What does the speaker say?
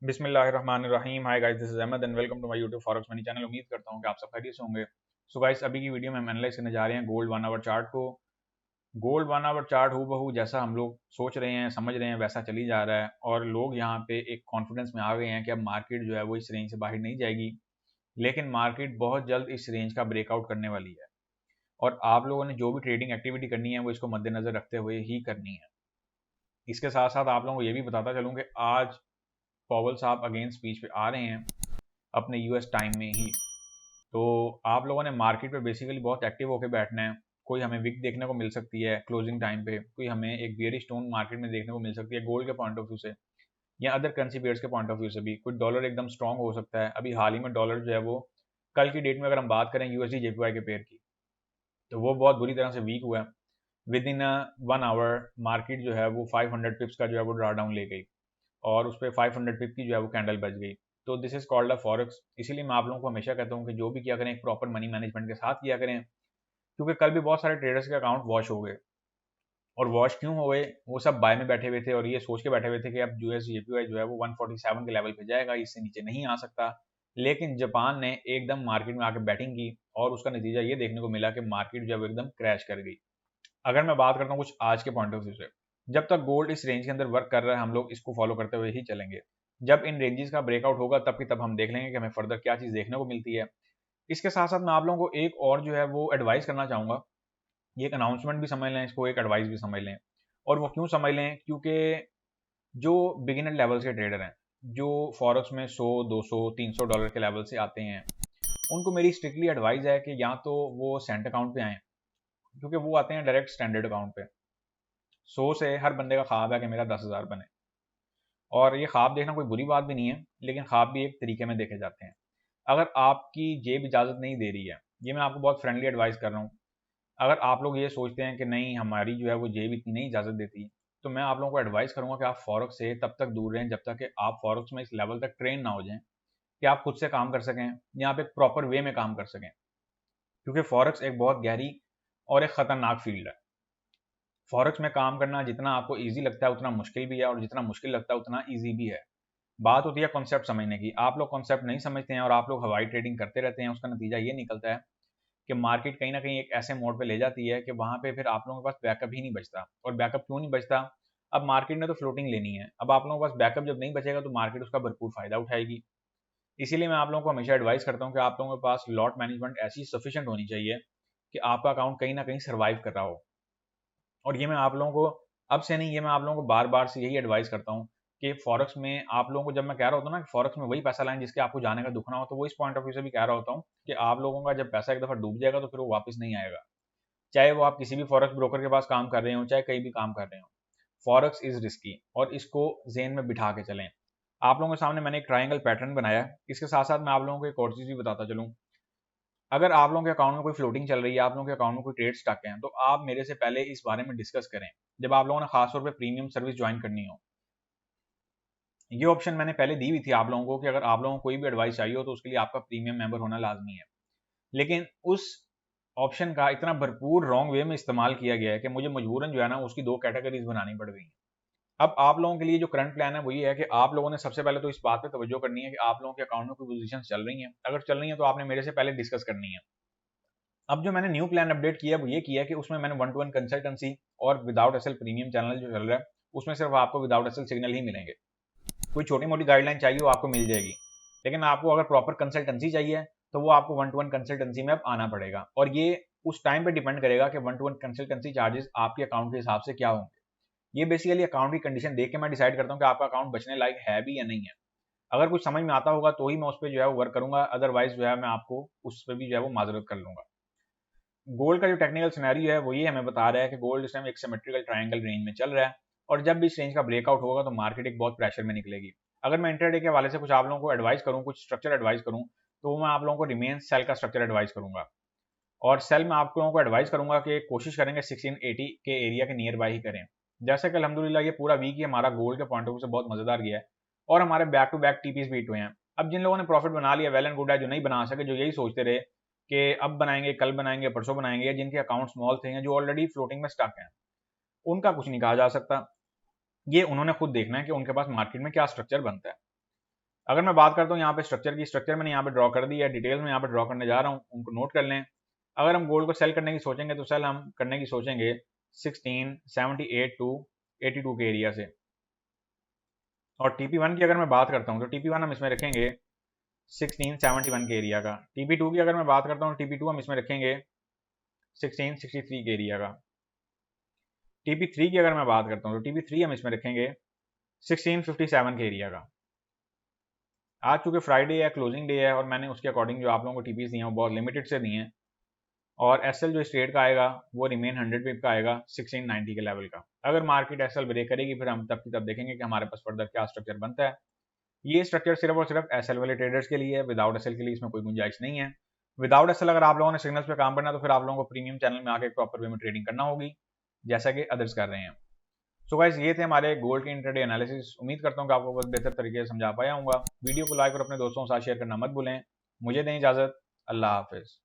बिस्मिल्लाहिर्रहमानिर्रहीम। Hi guys, this is Ahmad and welcome to my YouTube forex money channel. उम्मीद करता हूं कि आप सब खैरियत से होंगे। सो गाइस, अभी की वीडियो में हम एनालाइज करने जा रहे हैं गोल्ड 1 आवर चार्ट को। गोल्ड 1 आवर चार्ट हूबहू जैसा हम लोग सोच रहे हैं, समझ रहे हैं, वैसा चली जा रहा है और लोग यहाँ पे एक कॉन्फिडेंस में आ गए हैं कि अब मार्केट जो है वो इस रेंज से बाहर नहीं जाएगी। लेकिन मार्केट बहुत जल्द इस रेंज का ब्रेकआउट करने वाली है और आप लोगों ने जो भी ट्रेडिंग एक्टिविटी करनी है वो इसको मद्देनजर रखते हुए ही करनी है। इसके साथ साथ आप लोगों को ये भी बताता चलूँ कि आज पॉवल साहब अगेन स्पीच पे आ रहे हैं अपने यूएस टाइम में ही। तो आप लोगों ने मार्केट पे बेसिकली बहुत एक्टिव होकर बैठना है। कोई हमें विक देखने को मिल सकती है क्लोजिंग टाइम पे, कोई हमें एक बियरिश टोन मार्केट में देखने को मिल सकती है गोल्ड के पॉइंट ऑफ व्यू से या अदर करेंसी पेयर्स के पॉइंट ऑफ व्यू से भी। कोई डॉलर एकदम स्ट्रांग हो सकता है। अभी हाल ही में डॉलर जो है वो कल की डेट में अगर हम बात करें यूएसडी जेपीवाई के पेयर की, तो वो बहुत बुरी तरह से वीक हुआ है। विद इन 1 आवर मार्केट जो है वो 500 पिप्स का जो है वो ड्रा डाउन ले गई और उस पर 500 पिप की जो है वो कैंडल बच गई। तो this is called a forex. इसीलिए मैं आप लोगों को हमेशा कहता हूँ कि जो भी किया करें एक प्रॉपर मनी मैनेजमेंट के साथ किया करें, क्योंकि कल भी बहुत सारे ट्रेडर्स के अकाउंट वॉश हो गए। और वॉश क्यों हो गए? वो सब बाय में बैठे हुए थे और ये सोच के बैठे हुए थे कि अब यूएस जेपीवाई जो है वो 147 के लेवल पे जाएगा, इससे नीचे नहीं आ सकता। लेकिन जापान ने एकदम मार्केट में आके बैटिंग की और उसका नतीजा ये देखने को मिला कि मार्केट जो है वो एकदम क्रैश कर गई। अगर मैं बात करता हूँ कुछ आज के पॉइंट ऑफ व्यू से, जब तक गोल्ड इस रेंज के अंदर वर्क कर रहा है हम लोग इसको फॉलो करते हुए ही चलेंगे। जब इन रेंजेस का ब्रेकआउट होगा तब की तब हम देख लेंगे कि हमें फर्दर क्या चीज़ देखने को मिलती है। इसके साथ साथ मैं आप लोगों को एक और जो है वो एडवाइस करना चाहूँगा। ये एक अनाउंसमेंट भी समझ लें, इसको एक एडवाइस भी समझ लें। और वो क्यों समझ लें? क्योंकि जो बिगिनर लेवल के ट्रेडर हैं, जो फॉरेक्स में 100 200 300 डॉलर के लेवल से आते हैं, उनको मेरी स्ट्रिक्टली एडवाइस है कि या तो वो सेंट अकाउंट पे आएँ, क्योंकि वो आते हैं डायरेक्ट स्टैंडर्ड अकाउंट पे। 100 से हर बंदे का ख्वाब है कि मेरा 10,000 बने, और ये ख्वाब देखना कोई बुरी बात भी नहीं है, लेकिन ख्वाब भी एक तरीके में देखे जाते हैं। अगर आपकी जेब इजाज़त नहीं दे रही है, ये मैं आपको बहुत फ्रेंडली एडवाइस कर रहा हूँ। अगर आप लोग ये सोचते हैं कि नहीं हमारी जो है वो जेब इतनी नहीं इजाज़त देती, तो मैं आप लोगों को एडवाइस करूँगा कि आप फॉरेक्स से तब तक दूर रहें जब तक कि आप फॉरेक्स में इस लेवल तक ट्रेन ना हो जाएँ कि आप खुद से काम कर सकें या आप एक प्रॉपर वे में काम कर सकें। क्योंकि फॉरेक्स एक बहुत गहरी और एक ख़तरनाक फील्ड है। फॉरेक्स में काम करना जितना आपको ईज़ी लगता है उतना मुश्किल भी है, और जितना मुश्किल लगता है उतना ईज़ी भी है। बात होती है कॉन्सेप्ट समझने की। आप लोग कॉन्सेप्ट नहीं समझते हैं और आप लोग हवाई ट्रेडिंग करते रहते हैं। उसका नतीजा ये निकलता है कि मार्केट कहीं न कहीं एक ऐसे मोड पे ले जाती है कि वहाँ पे फिर आप लोगों के पास बैकअप ही नहीं बचता। और बैकअप क्यों नहीं बचता? अब मार्केट ने तो फ्लोटिंग लेनी है। अब आप लोगों के पास बैकअप जब नहीं बचेगा तो मार्केट उसका भरपूर फ़ायदा उठाएगी। इसीलिए मैं आप लोगों को हमेशा एडवाइस करता हूँ कि आप लोगों के पास लॉट मैनेजमेंट ऐसी सफिशिएंट होनी चाहिए कि आपका अकाउंट कहीं न कहीं सर्वाइव कर रहा हो। और ये मैं आप लोगों को अब से नहीं, ये मैं आप लोगों को बार-बार से यही एडवाइस करता हूँ कि फॉरेक्स में आप लोगों को जब मैं कह रहा होता हूँ ना कि फॉरेक्स में वही पैसा लाएँ जिसके आपको जाने का दुःख ना हो, तो वो इस पॉइंट ऑफ व्यू से भी कह रहा होता हूँ कि आप लोगों का जब पैसा एक दफ़ा डूब जाएगा तो फिर वो वापस नहीं आएगा। चाहे वो आप किसी भी फॉरेक्स ब्रोकर के पास काम कर रहे हो, चाहे कहीं भी काम कर रहे हो। फॉरेक्स इज़ रिस्की और इसको ज़हन में बिठा के चलें। आप लोगों के सामने मैंने एक ट्रायंगल पैटर्न बनाया है। इसके साथ-साथ मैं आप लोगों को एक और चीज़ भी बताता चलूँ। अगर आप लोगों के अकाउंट में कोई फ्लोटिंग चल रही है, आप लोगों के अकाउंट में कोई ट्रेड स्टक हैं, तो आप मेरे से पहले इस बारे में डिस्कस करें। जब आप लोगों ने खास तौर पे प्रीमियम सर्विस जॉइन करनी हो, ये ऑप्शन मैंने पहले दी हुई थी आप लोगों को कि अगर आप लोगों को कोई भी एडवाइस चाहिए हो तो उसके लिए आपका प्रीमियम मेंबर होना लाज़मी है। लेकिन उस ऑप्शन का इतना भरपूर रॉन्ग वे में इस्तेमाल किया गया है कि मुझे मजबूरन जो है ना उसकी 2 कैटेगरीज़ बनानी पड़ गई हैं। अब आप लोगों के लिए जो करंट प्लान है वो ये है कि आप लोगों ने सबसे पहले तो इस बात पे तवज्जो करनी है कि आप लोगों के अकाउंट में कोई पोज़ीशंस चल रही हैं। अगर चल रही हैं तो आपने मेरे से पहले डिस्कस करनी है। अब जो मैंने न्यू प्लान अपडेट किया है वो ये किया है कि उसमें मैंने 1 टू 1 कंसल्टेंसी और विदाउट एसएल प्रीमियम चैनल जो चल रहा है, उसमें सिर्फ आपको विदाउट एसएल सिग्नल ही मिलेंगे। कोई छोटी-मोटी गाइडलाइन चाहिए वो आपको मिल जाएगी। लेकिन आपको अगर प्रॉपर कंसल्टेंसी चाहिए, तो वो आपको 1 टू 1 कंसल्टेंसी में अब आना पड़ेगा। और ये उस टाइम पे डिपेंड करेगा कि 1 टू 1 कंसल्टेंसी चार्जेज़ आपके अकाउंट के हिसाब से क्या होंगे। ये बेसिकली अकाउंट की कंडीशन देख के मैं डिसाइड करता हूँ कि आपका अकाउंट बचने लायक है भी या नहीं है। अगर कुछ समझ में आता होगा तो ही मैं उस पे जो है वो वर्क करूँगा, अदरवाइज़ जो है मैं आपको उस पे भी जो है वो माज़रत कर लूँगा। गोल्ड का जो टेक्निकल सिनेरियो है वो ये हमें बता रहा है कि गोल्ड इस टाइम एक सिमेट्रिकल ट्रायंगल रेंज में चल रहा है और जब भी इस रेंज का ब्रेकआउट होगा तो मार्केट एक बहुत प्रेशर में निकलेगी। अगर मैं इंट्राडे के हवाले से कुछ आप लोगों को एडवाइस करूँ, कुछ स्ट्रक्चर एडवाइस करूँ, तो मैं आप लोगों को रिमेन सेल का स्ट्रक्चर एडवाइस करूंगा। और सेल में आप लोगों को एडवाइस करूंगा कि कोशिश करेंगे 1680 के एरिया के नियर बाय ही करें। जैसे कि अल्हम्दुलिल्लाह ये पूरा वीक ही हमारा गोल्ड के पॉइंट ऑफ व्यू से बहुत मजेदार गया है और हमारे बैक टू बैक टीपीस बीट हुए हैं। अब जिन लोगों ने प्रॉफिट बना लिया वेल एंड गुड है, जो नहीं बना सके, जो यही सोचते रहे कि अब बनाएंगे, कल बनाएंगे, परसों बनाएंगे, या जिनके अकाउंट स्मॉल थे या जो ऑलरेडी फ्लोटिंग में स्टक हैं, उनका कुछ नहीं कहा जा सकता। ये उन्होंने खुद देखना है कि उनके पास मार्केट में क्या स्ट्रक्चर बनता है। अगर मैं बात करता हूँ यहाँ पे स्ट्रक्चर की, स्ट्रक्चर मैंने यहाँ पे ड्रॉ कर दी है, डिटेल्स में यहाँ पे ड्रॉ करने जा रहा हूँ, उनको नोट कर लें। अगर हम गोल्ड को सेल करने की सोचेंगे तो सेल हम करने की सोचेंगे 1678 टू 82 के एरिया से। और TP1 की अगर मैं बात करता हूँ तो TP1 हम इसमें रखेंगे 1671 के एरिया का। TP2 की अगर मैं बात करता हूँ TP2 हम इसमें रखेंगे 1663 के एरिया का। TP3 की अगर मैं बात करता हूँ तो TP3 हम इसमें रखेंगे 1657 के एरिया का। आज चूंकि फ्राइडे है, क्लोजिंग डे है, और मैंने उसके अकॉर्डिंग जो आप लोगों को टीपीस दिए हैं वो बहुत लिमिटेड से दिए हैं, और एसएल जो स्ट्रेट का आएगा वो रिमेन 100 पिप का आएगा 1690 के लेवल का। अगर मार्केट एसएल ब्रेक करेगी फिर हम तब की तब देखेंगे कि हमारे पास फर्दर क्या स्ट्रक्चर बनता है। ये स्ट्रक्चर सिर्फ और सिर्फ एसएल वाले ट्रेडर्स के लिए है, विदाउट एसएल के लिए इसमें कोई गुंजाइश नहीं है। विदाउट एसएल अगर आप लोगों ने सिग्नल्स पे काम करना है तो फिर आप लोगों को प्रीमियम चैनल में आके प्रॉपर वे में ट्रेडिंग करना होगी, जैसा कि अदर्स कर रहे हैं। सो गाइस, ये थे हमारे गोल्ड के इंट्राडे एनालिसिस। उम्मीद करता हूँ कि आपको बहुत बेहतर तरीके से समझा पाया हूँ। वीडियो को लाइक और अपने दोस्तों के साथ शेयर करना मत भूलें। मुझे दें इजाजत। अल्लाह हाफिज।